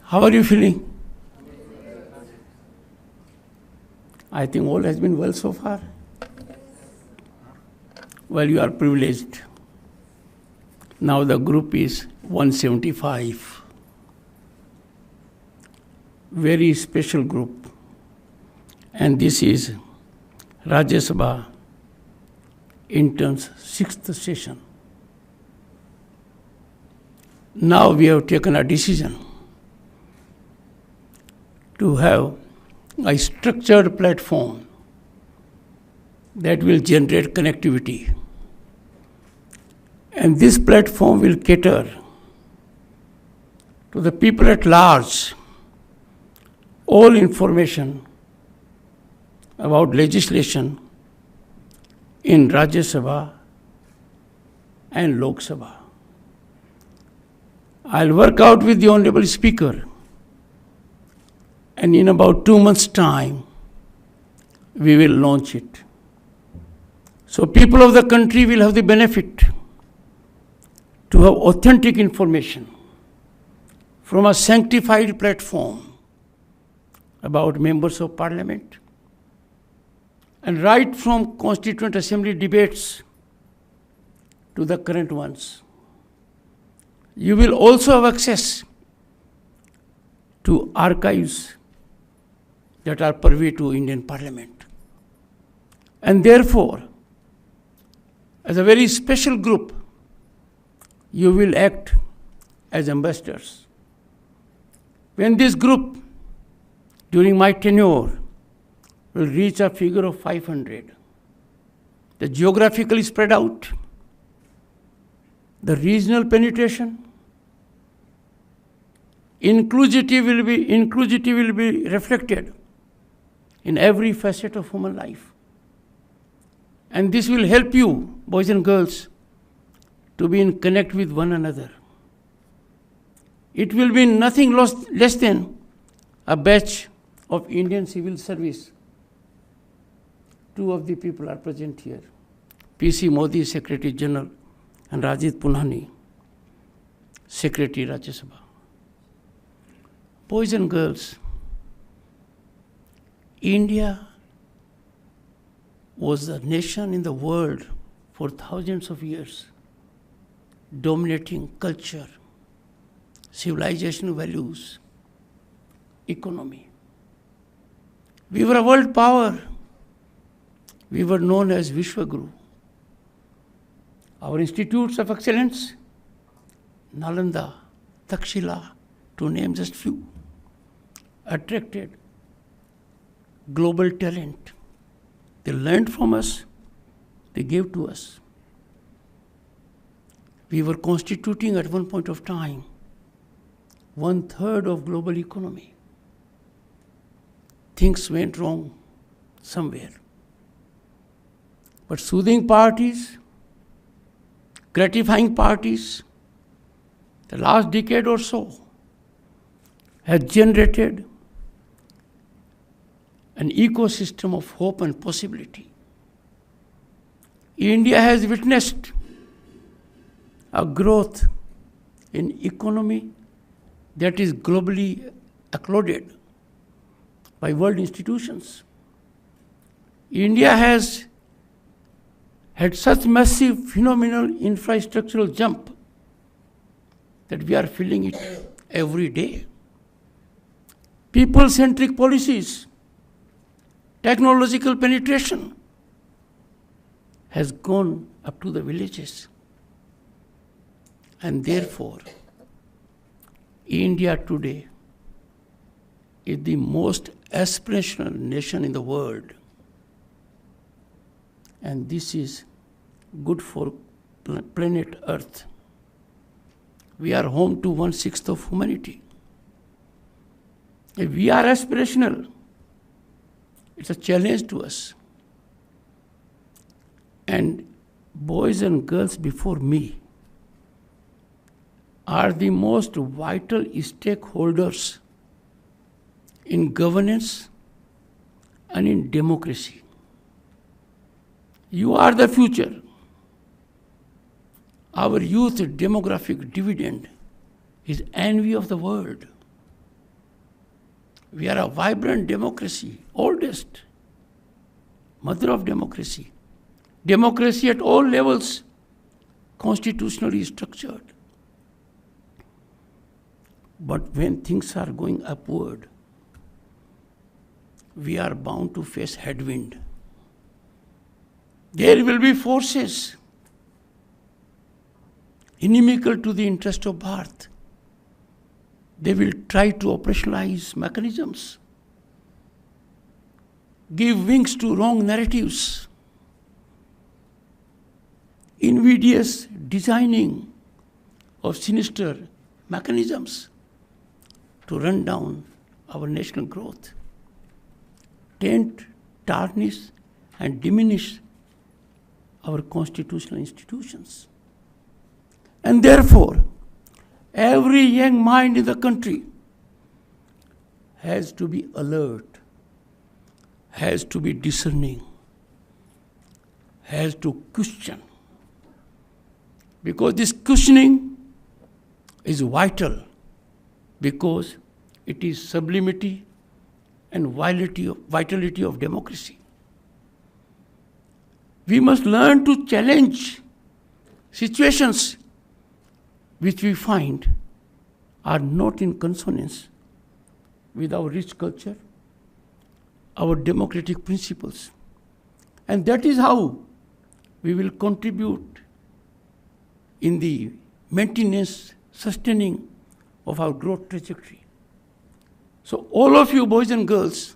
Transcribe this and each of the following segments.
How are you feeling? I think all has been well so far. Well, you are privileged. Now the group is 175. Very special group. And this is Rajya Sabha Interns 6th session. Now we have taken a decision to have a structured platform that will generate connectivity. And this platform will cater to the people at large all information about legislation in Rajya Sabha and Lok Sabha. I'll work out with the Honorable Speaker, and in about 2 months' time, we will launch it. So people of the country will have the benefit to have authentic information from a sanctified platform about members of parliament, and right from Constituent Assembly debates to the current ones. You will also have access to archives that are privy to Indian Parliament. And therefore, as a very special group, you will act as ambassadors. When this group, during my tenure, will reach a figure of 500, the geographically spread out, the regional penetration, inclusivity will be reflected in every facet of human life. And this will help you, boys and girls, to be in connect with one another. It will be nothing less than a batch of Indian civil service. 2 of the people are present here. P.C. Modi, Secretary General, and Rajit Punhani, Secretary Rajya Sabha. Boys and girls, India was the nation in the world for thousands of years, dominating culture, civilization values, economy. We were a world power. We were known as Vishwaguru. Our institutes of excellence, Nalanda, Takshila, to name just few, attracted global talent. They learned from us, they gave to us. We were constituting at one point of time 1/3 of global economy. Things went wrong somewhere. But soothing parties, gratifying parties, the last decade or so has generated an ecosystem of hope and possibility. India has witnessed a growth in economy that is globally applauded by world institutions. India has had such massive phenomenal infrastructural jump that we are feeling it every day. People-centric policies, technological penetration has gone up to the villages. And therefore, India today is the most aspirational nation in the world. And this is good for planet Earth. We are home to 1/6 of humanity. If we are aspirational, it's a challenge to us. And boys and girls before me are the most vital stakeholders in governance and in democracy. You are the future. Our youth demographic dividend is envy of the world. We are a vibrant democracy, oldest, mother of democracy. Democracy at all levels, constitutionally structured. But when things are going upward, we are bound to face headwind. There will be forces inimical to the interest of Bharat. They will try to operationalize mechanisms, give wings to wrong narratives, invidious designing of sinister mechanisms to run down our national growth, taint, tarnish, and diminish our constitutional institutions. And therefore, every young mind in the country has to be alert, has to be discerning, has to question. Because this questioning is vital, because it is sublimity and vitality of democracy. We must learn to challenge situations which we find are not in consonance with our rich culture, our democratic principles. And that is how we will contribute in the maintenance, sustaining of our growth trajectory. So all of you boys and girls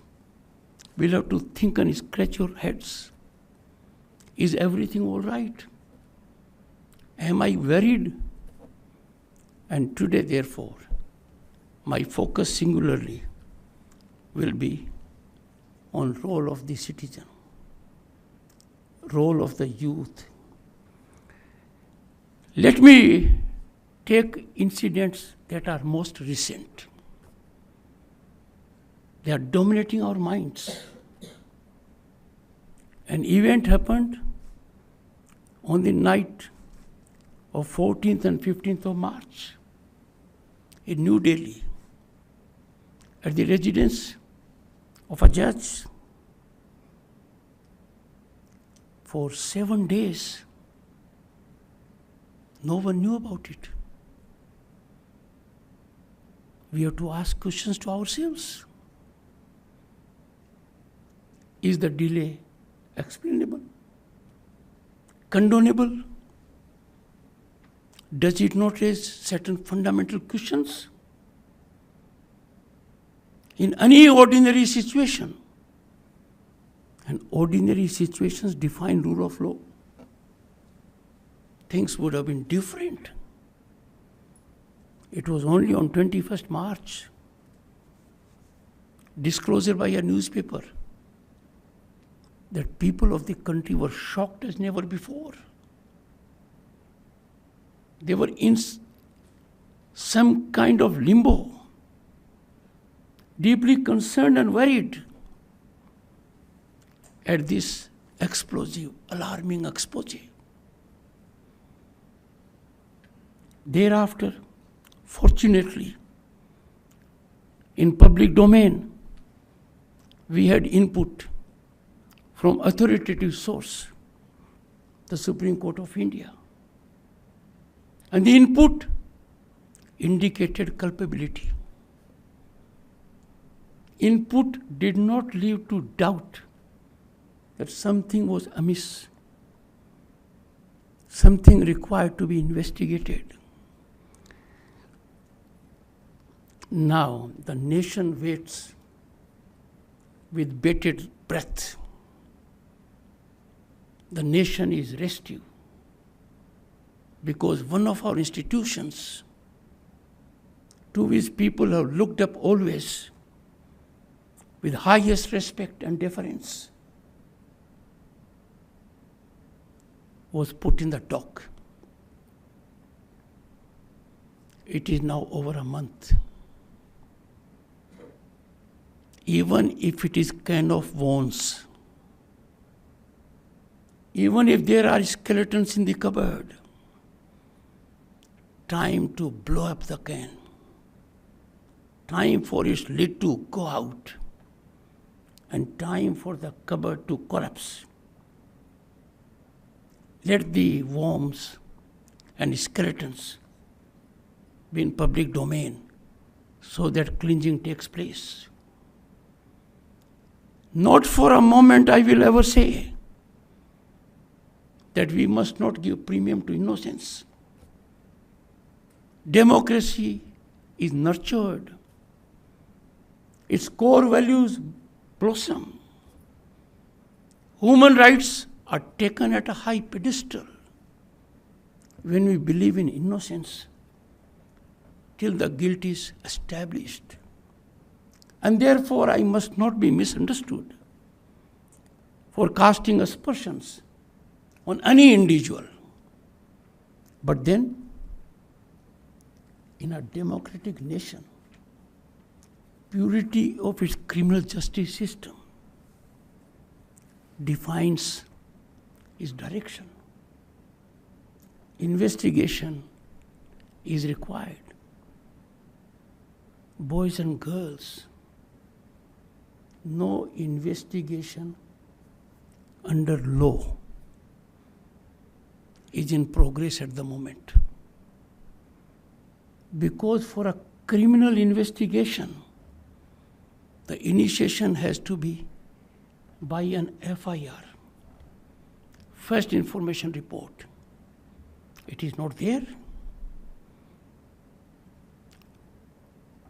will have to think and scratch your heads. Is everything all right? Am I worried? And today, therefore, my focus singularly will be on role of the citizen, role of the youth. Let me take incidents that are most recent. They are dominating our minds. An event happened on the night of 14th and 15th of March in New Delhi at the residence of a judge. For 7 days, no one knew about it. We have to ask questions to ourselves. Is the delay explainable? Condonable? Does it not raise certain fundamental questions? In any ordinary situation, and ordinary situations define rule of law, things would have been different. It was only on 21st March, disclosure by a newspaper, that people of the country were shocked as never before. They were in some kind of limbo, deeply concerned and worried at this explosive, alarming expose. Thereafter, fortunately, in public domain, we had input from authoritative source, the Supreme Court of India. And the input indicated culpability. Input did not lead to doubt that something was amiss, something required to be investigated. Now the nation waits with bated breath. The nation is restive because one of our institutions, to which people have looked up always with highest respect and deference, was put in the dock. It is now over a month. Even if it is kind of wounds, even if there are skeletons in the cupboard, time to blow up the can, time for its lid to go out and time for the cupboard to collapse. Let the worms and skeletons be in public domain so that cleansing takes place. Not for a moment I will ever say that we must not give premium to innocence. Democracy is nurtured. Its core values blossom. Human rights are taken at a high pedestal when we believe in innocence till the guilt is established. And therefore I must not be misunderstood for casting aspersions on any individual. But then, in a democratic nation, purity of its criminal justice system defines its direction. Investigation is required. Boys and girls, no investigation under law is in progress at the moment. Because for a criminal investigation, the initiation has to be by an FIR, First Information Report. It is not there.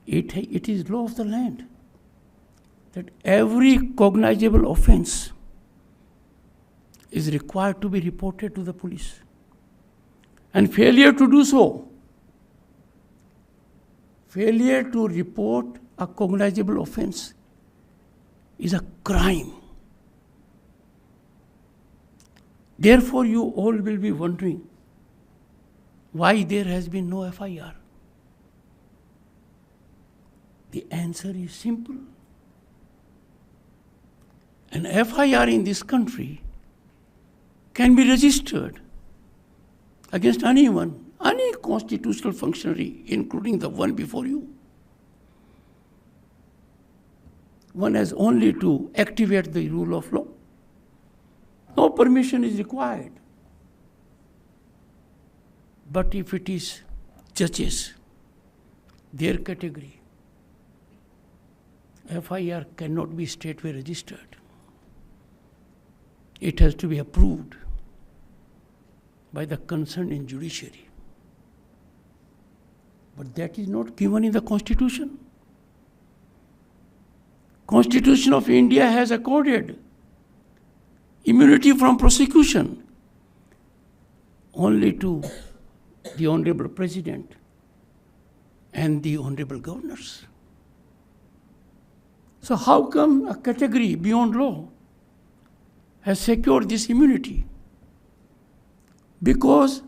It is law of the land that every cognizable offense is required to be reported to the police. And failure to do so, failure to report a cognizable offense is a crime. Therefore, you all will be wondering why there has been no FIR. The answer is simple. An FIR in this country can be registered against anyone, any constitutional functionary, including the one before you. One has only to activate the rule of law. No permission is required. But if it is judges, their category, FIR cannot be straightway registered. It has to be approved by the concerned in judiciary. But that is not given in the Constitution. Constitution of India has accorded immunity from prosecution only to the Honorable President and the Honorable Governors. So how come a category beyond law has secured this immunity? Because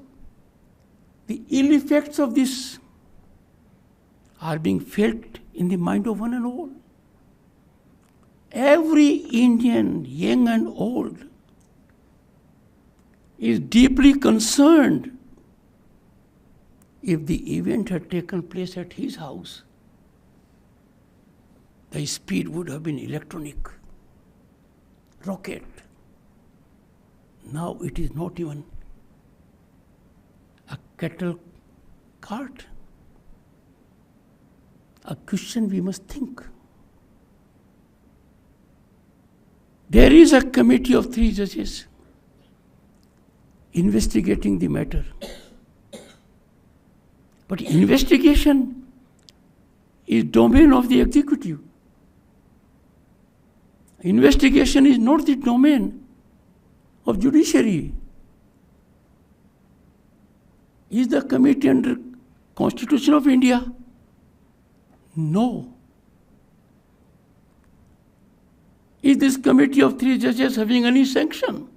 the ill effects of this are being felt in the mind of one and all. Every Indian, young and old, is deeply concerned if the event had taken place at his house. The speed would have been electronic, rocket. Now it is not even a cattle cart. A question we must think. There is a committee of 3 judges investigating the matter. But investigation is domain of the executive. Investigation is not the domain of judiciary. Is the committee under Constitution of India? No. Is this committee of 3 judges having any sanction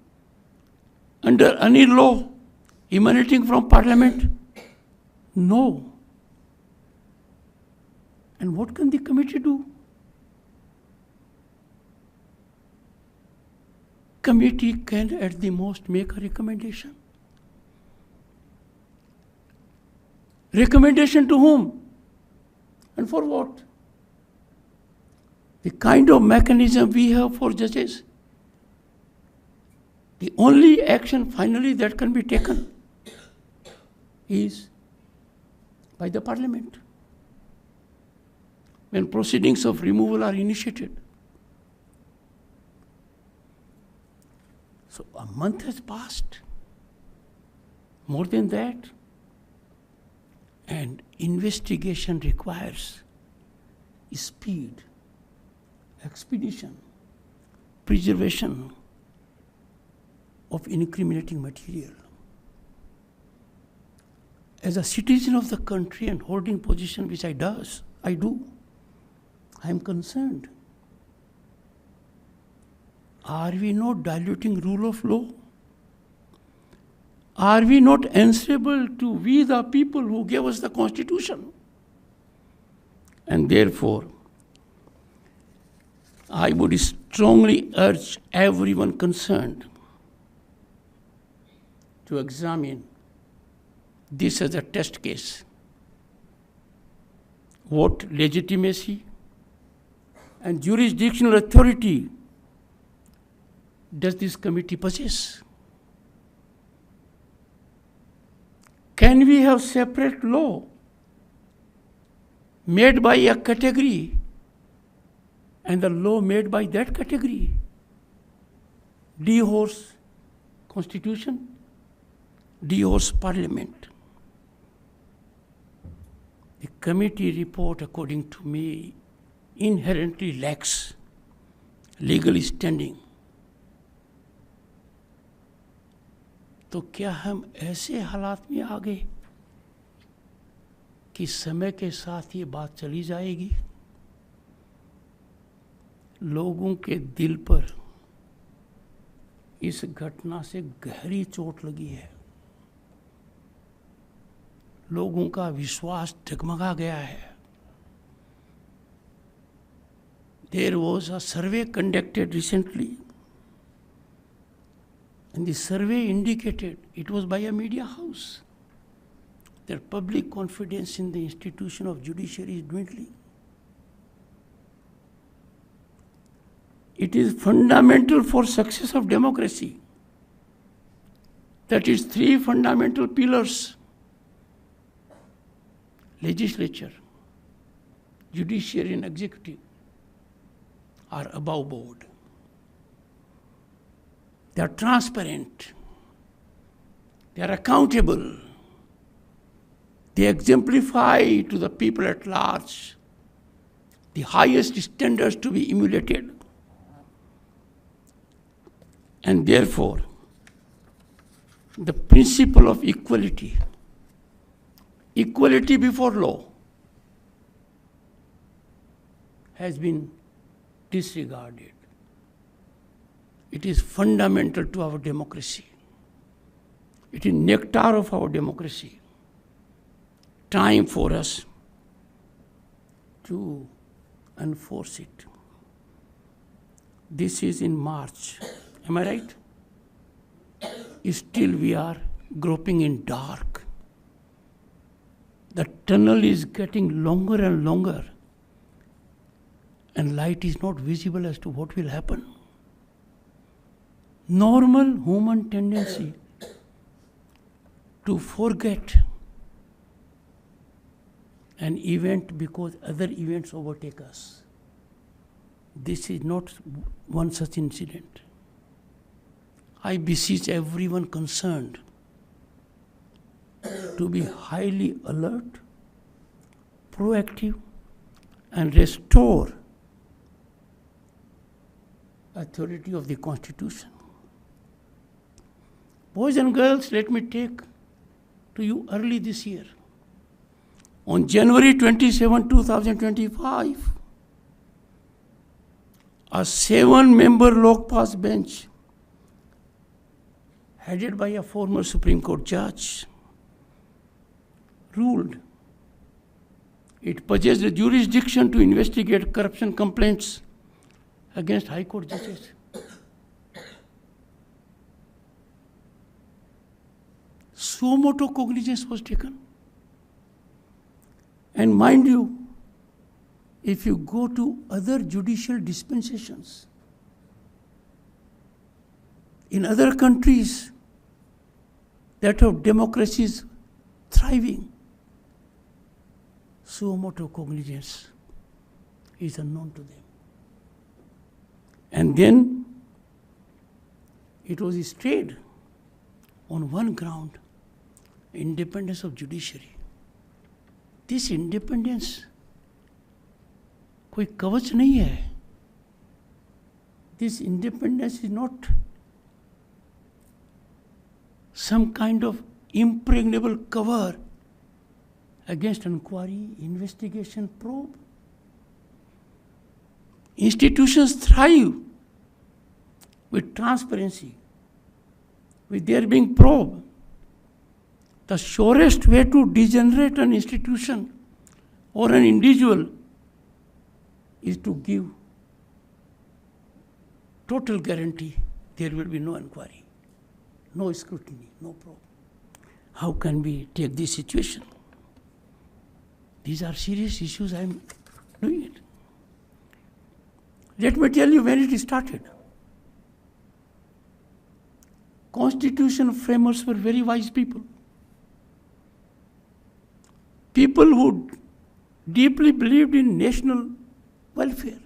under any law emanating from Parliament? No. And what can the committee do? Committee can at the most make a recommendation. Recommendation to whom? And for what? the kind of mechanism we have for judges, the only action finally that can be taken is by the Parliament when proceedings of removal are initiated. So a month has passed, more than that, and investigation requires speed, expedition, preservation of incriminating material. As a citizen of the country and holding position which I do, I am concerned. Are we not diluting rule of law? Are we not answerable to we the people who gave us the Constitution? And therefore, I would strongly urge everyone concerned to examine this as a test case. What legitimacy and jurisdictional authority does this committee possess? Can we have separate law made by a category and the law made by that category? Dehorse Constitution, dehorse Parliament. The committee report, according to me, inherently lacks legal standing. तो क्या हम ऐसे हालात में आ गए कि समय के साथ ये बात चली जाएगी? लोगों के दिल पर इस घटना से गहरी चोट लगी है। लोगों का विश्वास डगमगा गया है। There was a survey conducted recently, and the survey indicated, it was by a media house, that public confidence in the institution of judiciary is dwindling. It is fundamental for success of democracy that its three fundamental pillars, legislature, judiciary and executive, are above board. They are transparent. They are accountable. They exemplify to the people at large the highest standards to be emulated. And therefore, the principle of equality before law, has been disregarded. It is fundamental to our democracy. It is nectar of our democracy. Time for us to enforce it. This is in March. Am I right? Still we are groping in dark. The tunnel is getting longer and longer, and light is not visible as to what will happen. Normal human tendency to forget an event because other events overtake us. This is not one such incident. I beseech everyone concerned to be highly alert, proactive, and restore authority of the Constitution. Boys and girls, let me take to you early this year. On January 27, 2025, a 7-member Lokpas bench headed by a former Supreme Court judge ruled it possessed the jurisdiction to investigate corruption complaints against High Court judges. So much cognizance was taken. And mind you, if you go to other judicial dispensations, in other countries that have democracies thriving, suo motu cognizance is unknown to them. And then it was stayed on one ground, independence of judiciary. This independence कोई कवच नहीं है. This independence is not some kind of impregnable cover against inquiry, investigation, probe. Institutions thrive with transparency, with their being probe. The surest way to degenerate an institution or an individual is to give total guarantee there will be no inquiry, no scrutiny, no probe. How can we take this situation? These are serious issues. I am doing it. Let me tell you when it started. Constitution framers were very wise people. People who deeply believed in national welfare.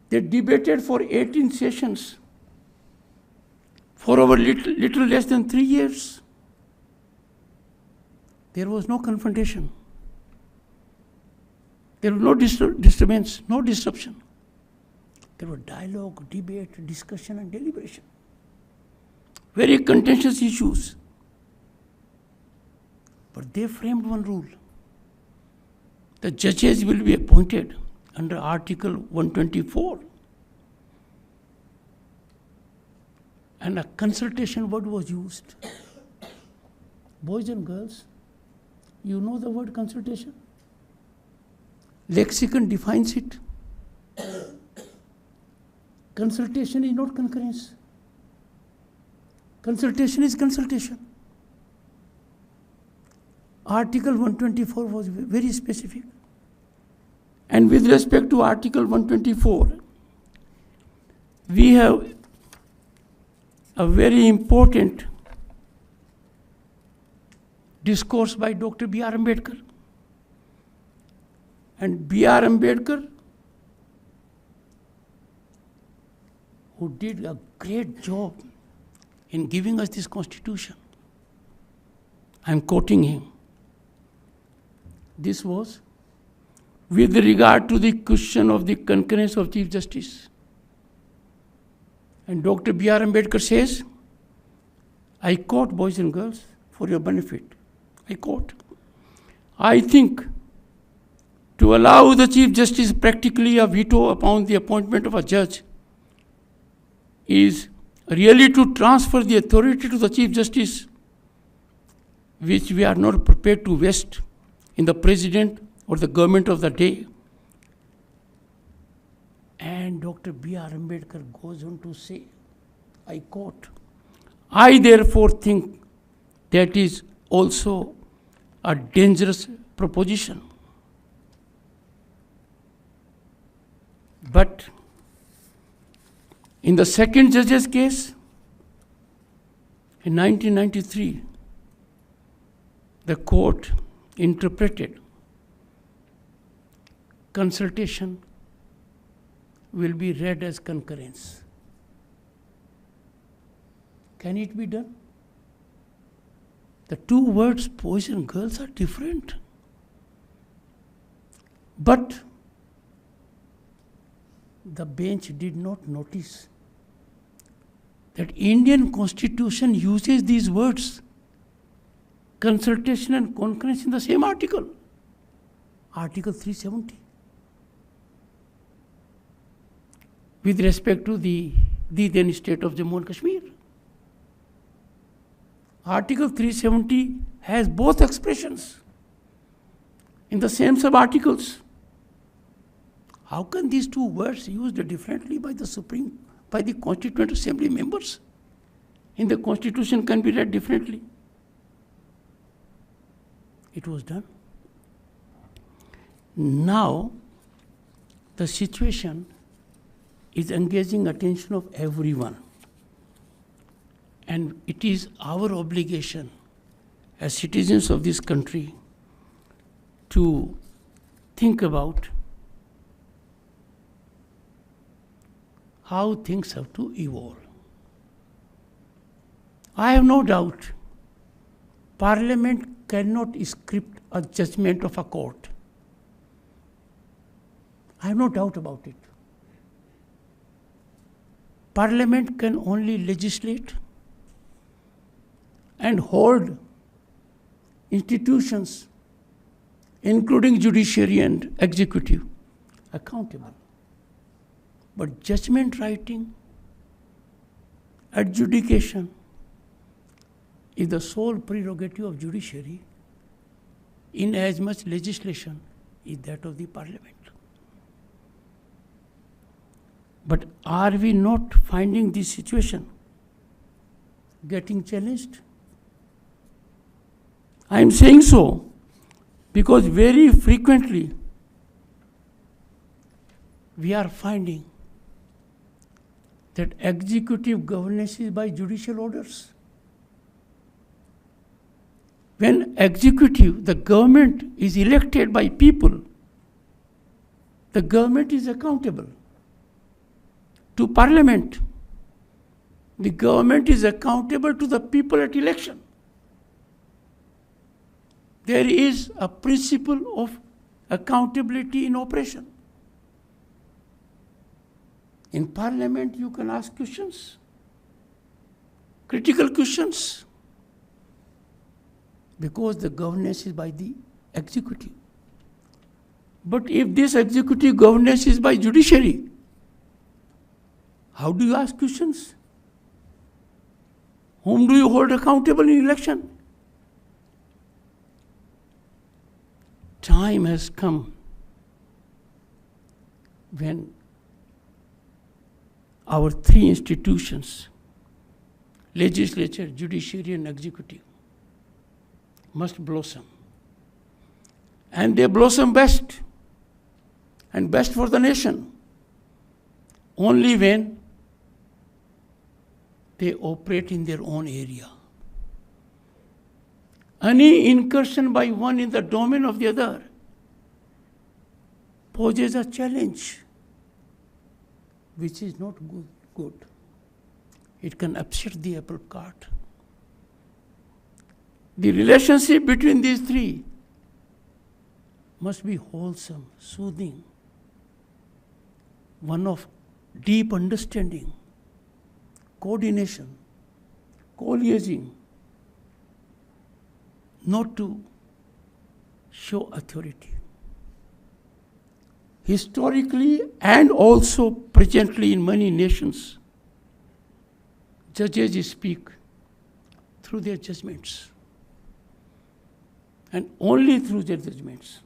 They debated for 18 sessions for over little less than 3 years. There was no confrontation. There was no disturbance, no disruption. There was dialogue, debate, discussion, and deliberation. Very contentious issues. But they framed one rule. The judges will be appointed under Article 124. And a consultation word was used. Boys and girls, you know the word consultation? Lexicon defines it. Consultation is not concurrence. Consultation is consultation. Article 124 was very specific. And with respect to Article 124, we have a very important discourse by Dr. B.R. Ambedkar. And B.R. Ambedkar, who did a great job in giving us this constitution, I am quoting him. This was with regard to the question of the concurrence of Chief Justice. And Dr. B.R. Ambedkar says, I quote, boys and girls, for your benefit. I quote, I think to allow the Chief Justice practically a veto upon the appointment of a judge is really to transfer the authority to the Chief Justice, which we are not prepared to vest in the President or the government of the day. And Dr. B.R. Ambedkar goes on to say, I quote, I therefore think that is also a dangerous proposition. But in the second judge's case, in 1993, the court interpreted consultation will be read as concurrence. Can it be done? The two words, boys and girls, are different. But the bench did not notice that Indian Constitution uses these words, consultation and concurrence, in the same article, Article 370, with respect to the then state of Jammu and Kashmir. Article 370 has both expressions in the same sub-articles. How can these two words used differently by the Constituent Assembly members in the Constitution can be read differently? It was done. Now, the situation is engaging attention of everyone. And it is our obligation as citizens of this country to think about how things have to evolve. I have no doubt Parliament cannot script a judgment of a court. I have no doubt about it. Parliament can only legislate and hold institutions, including judiciary and executive, accountable. But judgment writing, adjudication is the sole prerogative of judiciary, in as much legislation is that of the Parliament. But are we not finding this situation getting challenged? I am saying so because very frequently we are finding that executive governance is by judicial orders. When executive, the government is elected by people, the government is accountable to Parliament. The government is accountable to the people at election. There is a principle of accountability in operation. In Parliament, you can ask questions, critical questions, because the governance is by the executive. But if this executive governance is by judiciary, how do you ask questions? Whom do you hold accountable in election? Time has come when our three institutions, legislature, judiciary, and executive, must blossom. And they blossom best, and best for the nation, only when they operate in their own area. Any incursion by one in the domain of the other poses a challenge which is not good. It can upset the apple cart. The relationship between these three must be wholesome, soothing, one of deep understanding, coordination, co-liaising, not to show authority. Historically and also presently in many nations, judges speak through their judgments, and only through their judgments.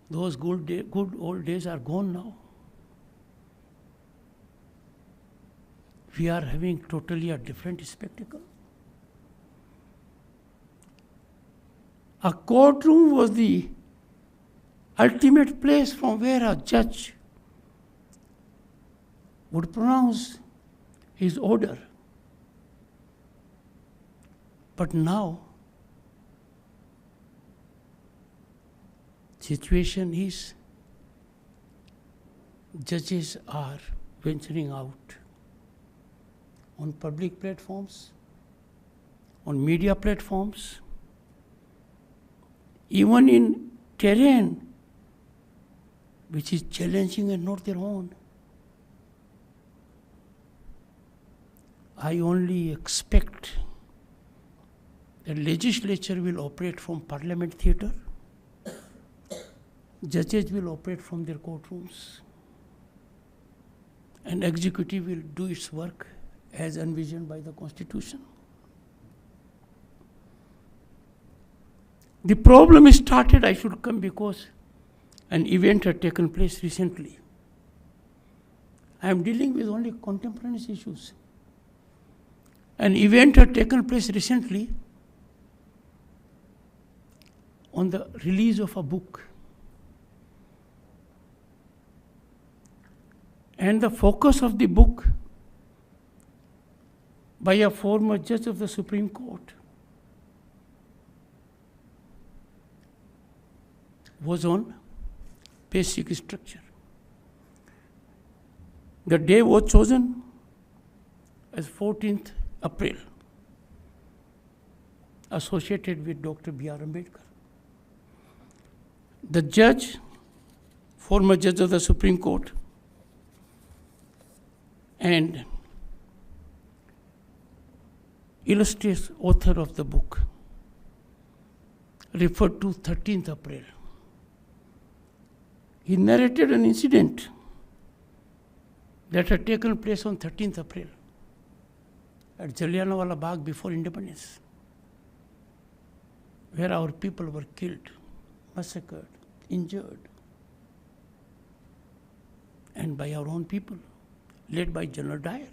Those good old days are gone now. We are having totally a different spectacle. A courtroom was the ultimate place from where a judge would pronounce his order. But now, situation is judges are venturing out on public platforms, on media platforms, even in terrain which is challenging and not their own. I only expect that legislature will operate from Parliament theatre, judges will operate from their courtrooms, and executive will do its work as envisioned by the Constitution. The problem started, I should come, because an event had taken place recently. I am dealing with only contemporaneous issues. An event had taken place recently on the release of a book And the focus of the book by a former judge of the Supreme Court was on basic structure. The day was chosen as 14th April, associated with Dr. B.R. Ambedkar. The judge, former judge of the Supreme Court, and illustrious author of the book, referred to 13th April. He narrated an incident that had taken place on 13th April at Jallianwala Bagh before independence, where our people were killed, massacred, injured, and by our own people, led by General Dyer.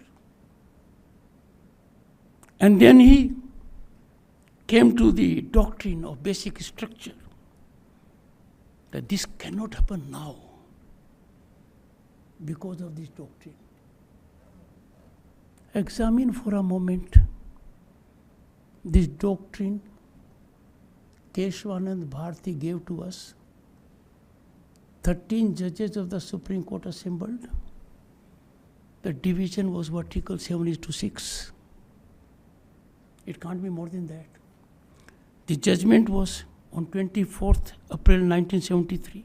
And then he came to the doctrine of basic structure, that this cannot happen now because of this doctrine. Examine for a moment this doctrine Keshwanand Bharti gave to us. 13 judges of the Supreme Court assembled. The division was vertical 7:6. It can't be more than that. The judgment was on 24th April 1973.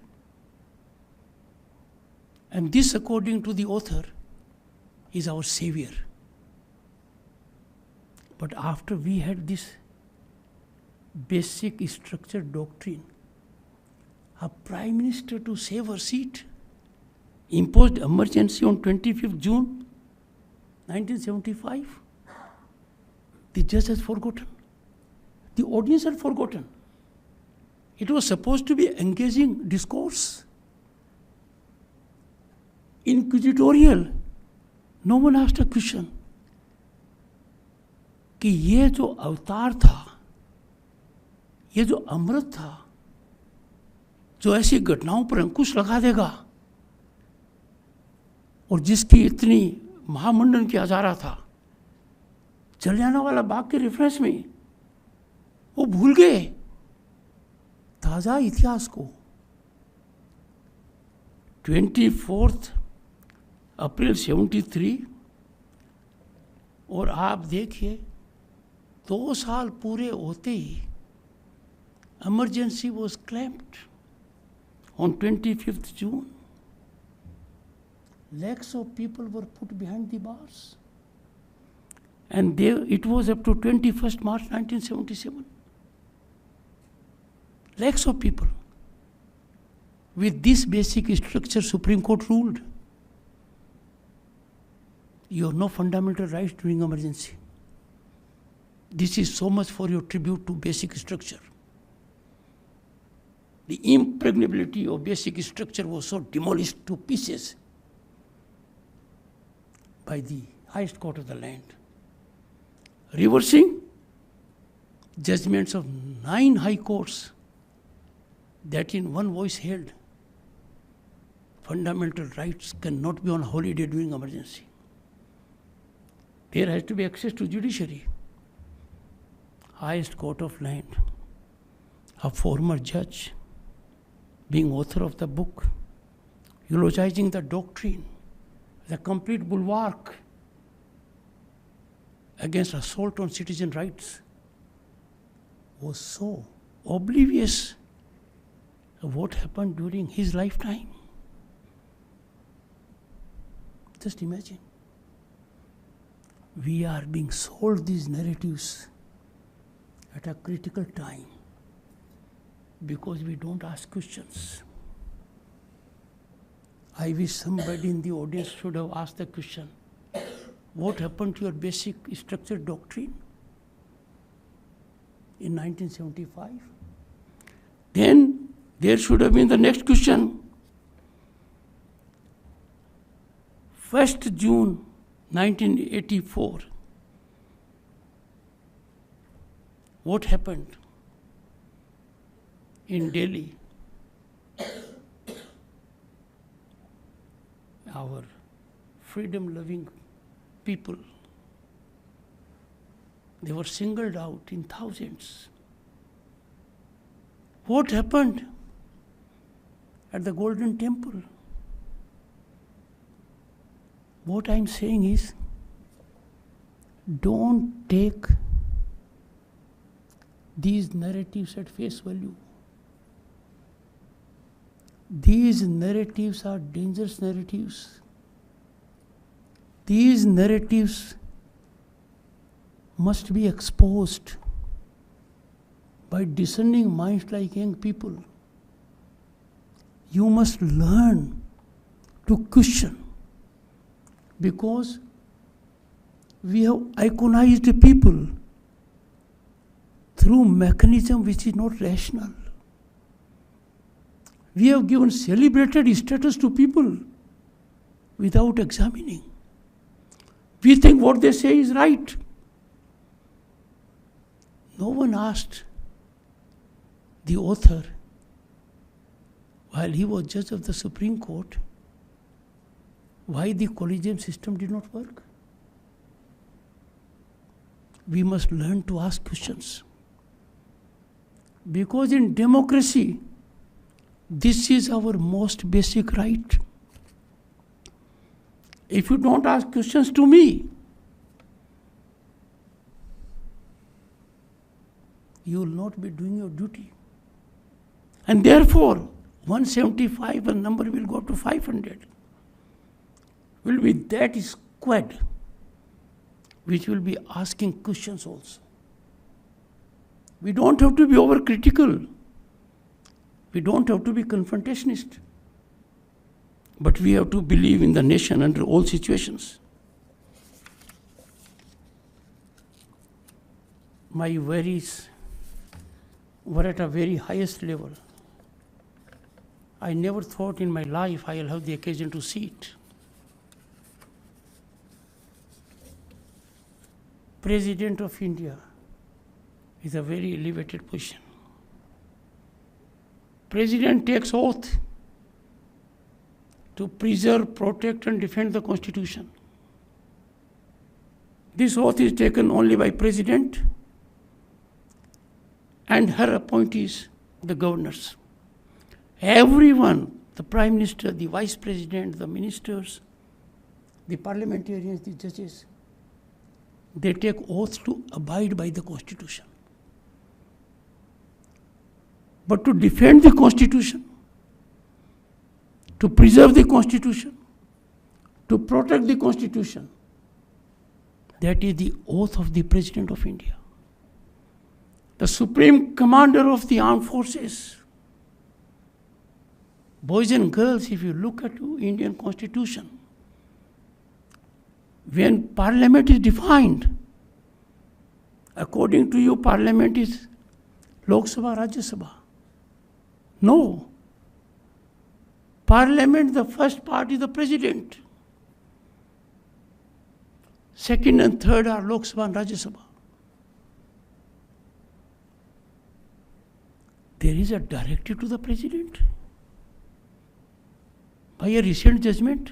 And this, according to the author, is our savior. But after we had this basic structure doctrine, a prime minister, to save her seat, imposed emergency on 25th June 1975. The judge has forgotten. The audience had forgotten. It was supposed to be engaging discourse, inquisitorial. No one asked a question कि ये जो अवतार था, ये जो अमृत था, जो ऐसी घटनाओं पर अंकुश लगा देगा और जिसकी इतनी महामंडन किया जा रहा था, जलियांवाला बाग के रेफरेंस में वो भूल गए ताजा इतिहास को। 24 अप्रैल 73, और आप देखिए 2 साल पूरे होते ही emergency was claimed on 25th June. Lakhs of people were put behind the bars. And it was up to 21st March 1977. Lakhs of people. With this basic structure, Supreme Court ruled, you have no fundamental rights during emergency. This is so much for your tribute to basic structure. The impregnability of basic structure was so demolished to pieces by the highest court of the land, reversing judgments of 9 high courts that in one voice held fundamental rights cannot be on holiday during emergency. There has to be access to judiciary. Highest court of land, a former judge, being author of the book, eulogizing the doctrine, the complete bulwark against assault on citizen rights, was so oblivious of what happened during his lifetime. Just imagine. We are being sold these narratives at a critical time because we don't ask questions. I wish somebody in the audience should have asked the question, what happened to your basic structure doctrine in 1975? Then there should have been the next question. 1st June 1984. What happened in Delhi? Our freedom-loving people. They were singled out in thousands. What happened at the Golden Temple? What I'm saying is, don't take these narratives at face value. These narratives are dangerous narratives. These narratives must be exposed by discerning minds like young people. You must learn to question, because we have iconized people through mechanism which is not rational. We have given celebrated status to people without examining. We think what they say is right. No one asked the author, while he was judge of the Supreme Court, why the collegium system did not work. We must learn to ask questions. Because in democracy, this is our most basic right. If you don't ask questions to me, you will not be doing your duty. And therefore, 175, a number will go to 500. Will be that squad which will be asking questions also. We don't have to be overcritical. We don't have to be confrontationist. But we have to believe in the nation under all situations. My worries were at a very highest level. I never thought in my life I will have the occasion to see it. President of India is a very elevated position. President takes oath to preserve, protect and defend the Constitution. This oath is taken only by President and her appointees, the governors. Everyone, the Prime Minister, the Vice President, the ministers, the parliamentarians, the judges, they take oaths to abide by the Constitution. But to defend the Constitution, to preserve the Constitution, to protect the Constitution, that is the oath of the President of India. The Supreme Commander of the Armed Forces. Boys and girls, if you look at the Indian Constitution, when Parliament is defined, according to you, Parliament is Lok Sabha, Rajya Sabha. No. Parliament, the first part is the President. Second and third are Lok Sabha and Rajya Sabha. There is a directive to the President by a recent judgment.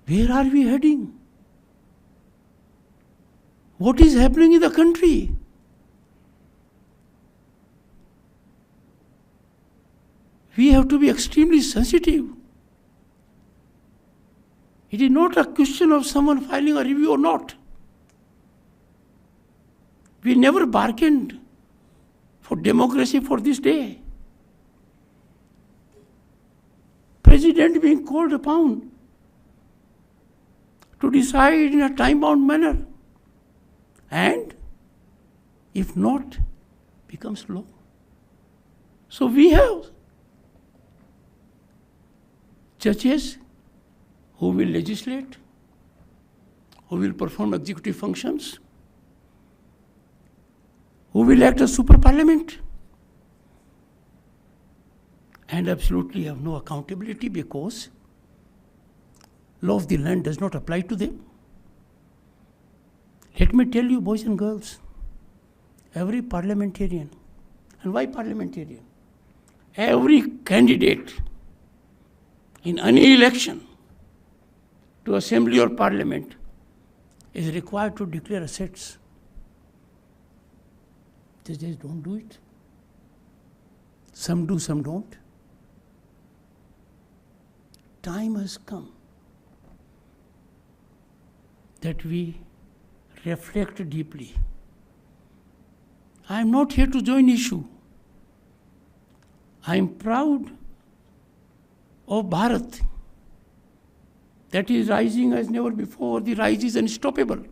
Where are we heading? What is happening in the country? We have to be extremely sensitive. It is not a question of someone filing a review or not. We never bargained for democracy for this day. President being called upon to decide in a time-bound manner, and if not, becomes law. So we have judges who will legislate, who will perform executive functions, who will act as super parliament, and absolutely have no accountability because law of the land does not apply to them. Let me tell you, boys and girls, every parliamentarian, and why parliamentarian? every candidate in any election to assembly or parliament is required to declare assets. Judges don't do it. Some do, some don't. Time has come that we reflect deeply. I am not here to join issue. I am proud of Bharat that is rising as never before. The rise is unstoppable.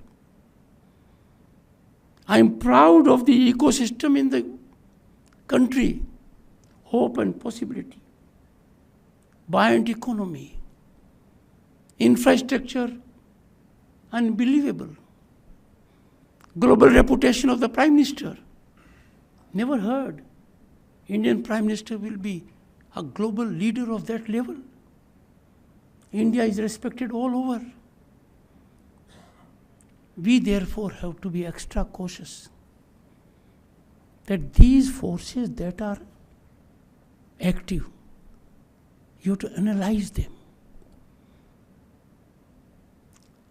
I am proud of the ecosystem in the country, hope and possibility, buoyant economy, infrastructure, unbelievable, global reputation of the Prime Minister. Never heard Indian Prime Minister will be a global leader of that level. India is respected all over. We therefore have to be extra cautious that these forces that are active, you have to analyze them.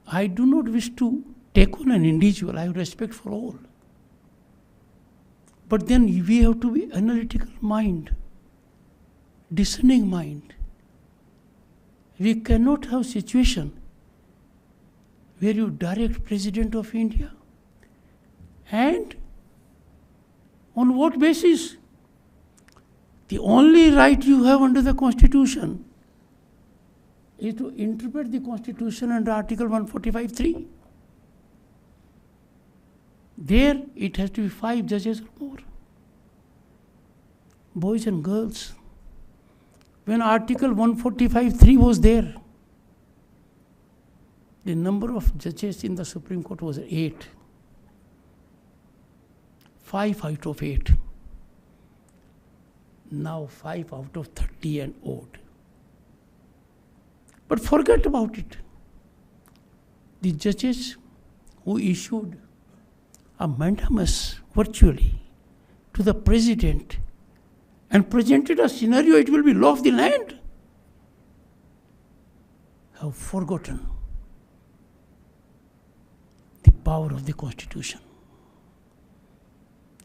I do not wish to take on an individual. I have respect for all. But then we have to be analytical mind, discerning mind. We cannot have situation where you direct President of India. And on what basis? The only right you have under the Constitution is to interpret the Constitution under Article 145(3). There it has to be 5 judges or more. Boys and girls, when Article 145(3) was there, the number of judges in the Supreme Court was 8. 5 out of 8. Now 5 out of 30 and odd. But forget about it. The judges who issued a mandamus virtually to the President and presented a scenario it will be law of the land have forgotten the power of the Constitution.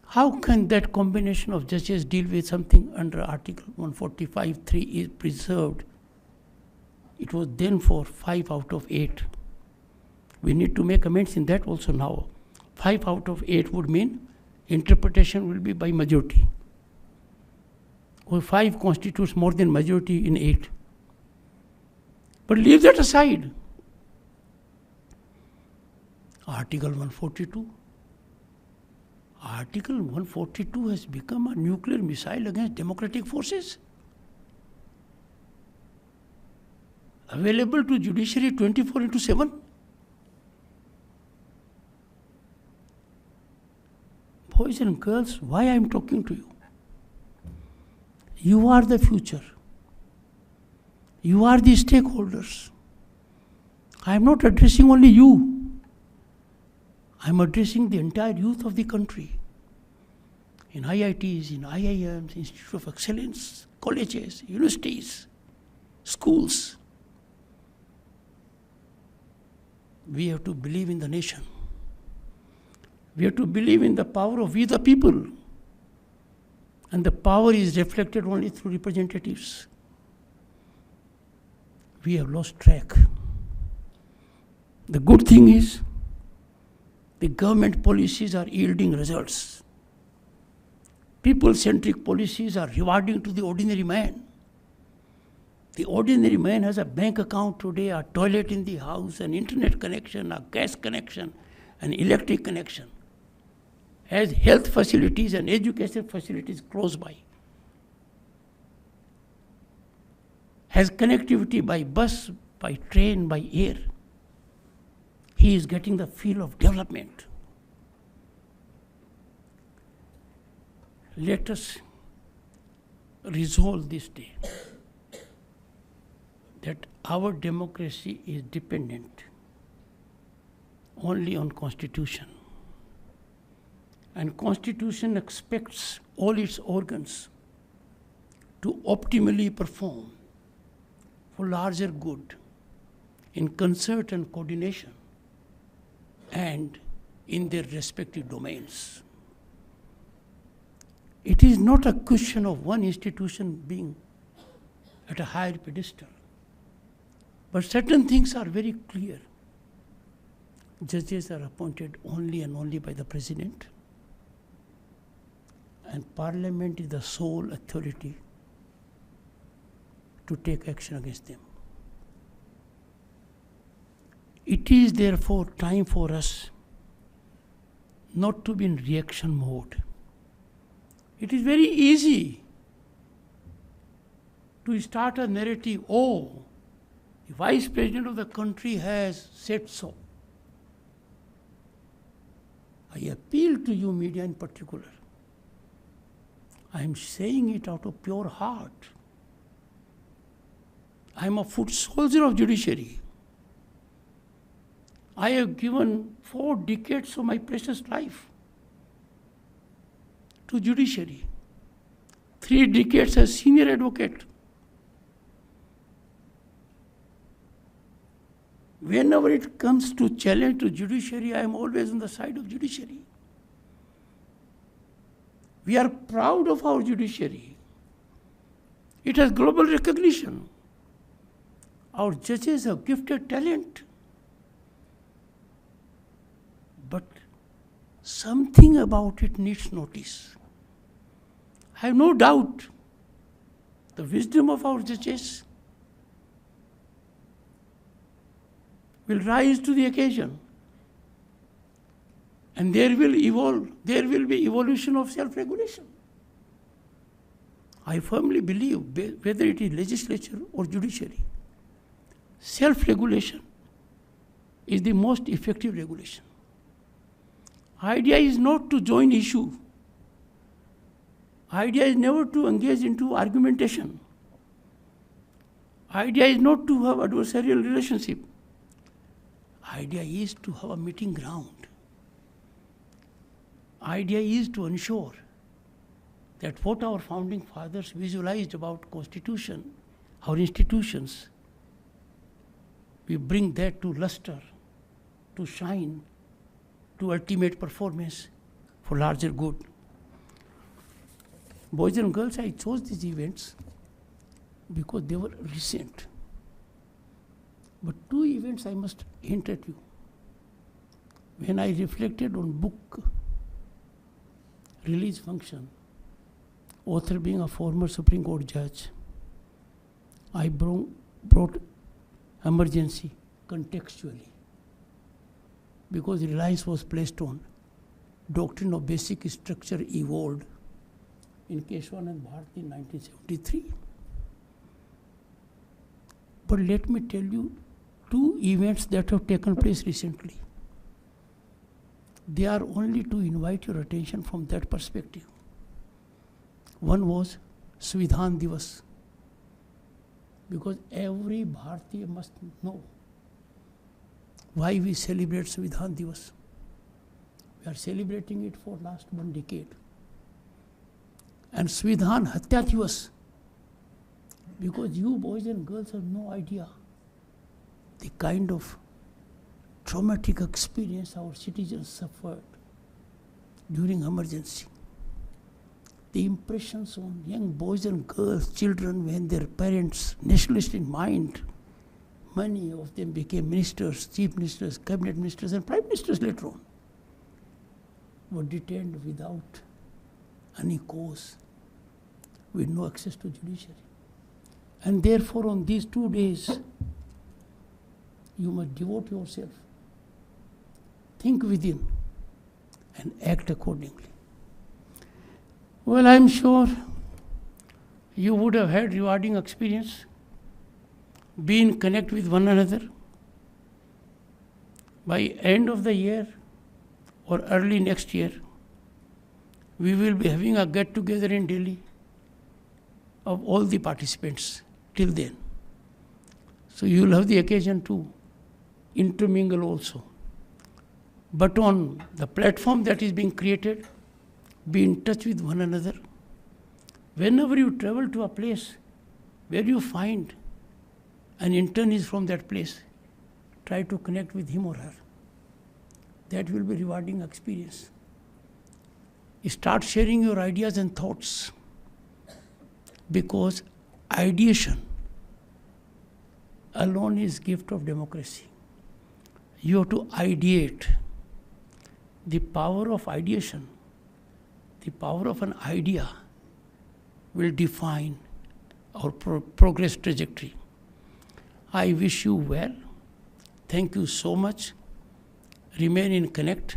How can that combination of judges deal with something under Article 145(3) is preserved? It was then for 5 out of 8. We need to make amends in that also now. 5 out of 8 would mean interpretation will be by majority. Or 5 constitutes more than majority in 8. But leave that aside. Article 142. Article 142 has become a nuclear missile against democratic forces. Available to judiciary 24/7. Boys and girls, why I am talking to you? You are the future. You are the stakeholders. I am not addressing only you. I am addressing the entire youth of the country. In IITs, in IIMs, Institute of Excellence, colleges, universities, schools. We have to believe in the nation. We have to believe in the power of we the people. And the power is reflected only through representatives. We have lost track. The good thing is, the government policies are yielding results. People-centric policies are rewarding to the ordinary man. The ordinary man has a bank account today, a toilet in the house, an internet connection, a gas connection, an electric connection, has health facilities and education facilities close by, has connectivity by bus, by train, by air. He is getting the feel of development. Let us resolve this day that our democracy is dependent only on Constitution. And Constitution expects all its organs to optimally perform for larger good in concert and coordination and in their respective domains. It is not a question of one institution being at a higher pedestal, but certain things are very clear. Judges are appointed only and only by the President, and Parliament is the sole authority to take action against them. It is therefore time for us not to be in reaction mode. It is very easy to start a narrative, oh, the Vice President of the country has said so. I appeal to you, media in particular. I am saying it out of pure heart. I am a foot soldier of judiciary. I have given 4 decades of my precious life to judiciary. 3 decades as senior advocate. Whenever it comes to challenge to judiciary, I am always on the side of judiciary. We are proud of our judiciary. It has global recognition. Our judges have gifted talent. But something about it needs notice. I have no doubt the wisdom of our judges will rise to the occasion, and there will be evolution of self-regulation. I firmly believe, whether it is legislature or judiciary, self-regulation is the most effective regulation. Idea is not to join issue. Idea is never to engage into argumentation. Idea is not to have adversarial relationship. Idea is to have a meeting ground. Idea is to ensure that what our founding fathers visualized about Constitution, our institutions, we bring that to luster, to shine, to ultimate performance for larger good. Boys and girls, I chose these events because they were recent. But 2 events I must hint at you. When I reflected on book release function, author being a former Supreme Court judge, I brought emergency contextually, because reliance was placed on doctrine of basic structure evolved in Keshwanand Bharati in 1973. But let me tell you 2 events that have taken place recently. They are only to invite your attention from that perspective. One was Svidhan Divas, because every Bharatiya must know why we celebrate Svidhan Divas. We are celebrating it for last 1 decade. And Svidhan Hatya Divas, because you boys and girls have no idea the kind of traumatic experience our citizens suffered during emergency. The impressions on young boys and girls, children, when their parents, nationalist in mind, many of them became ministers, chief ministers, cabinet ministers, and prime ministers later on, were detained without any cause, with no access to judiciary. And therefore, on these 2 days, you must devote yourself, think within, and act accordingly. Well, I'm sure you would have had rewarding experience, be in connect with one another. By end of the year or early next year, we will be having a get-together in Delhi of all the participants till then. So you will have the occasion to intermingle also. But on the platform that is being created, be in touch with one another, Whenever you travel to a place where you find an intern is from that place, try to connect with him or her. That will be rewarding experience. Start sharing your ideas and thoughts, because ideation alone is gift of democracy. You have to ideate. The power of ideation, the power of an idea will define our progress trajectory. I wish you well. Thank you so much. Remain in connect.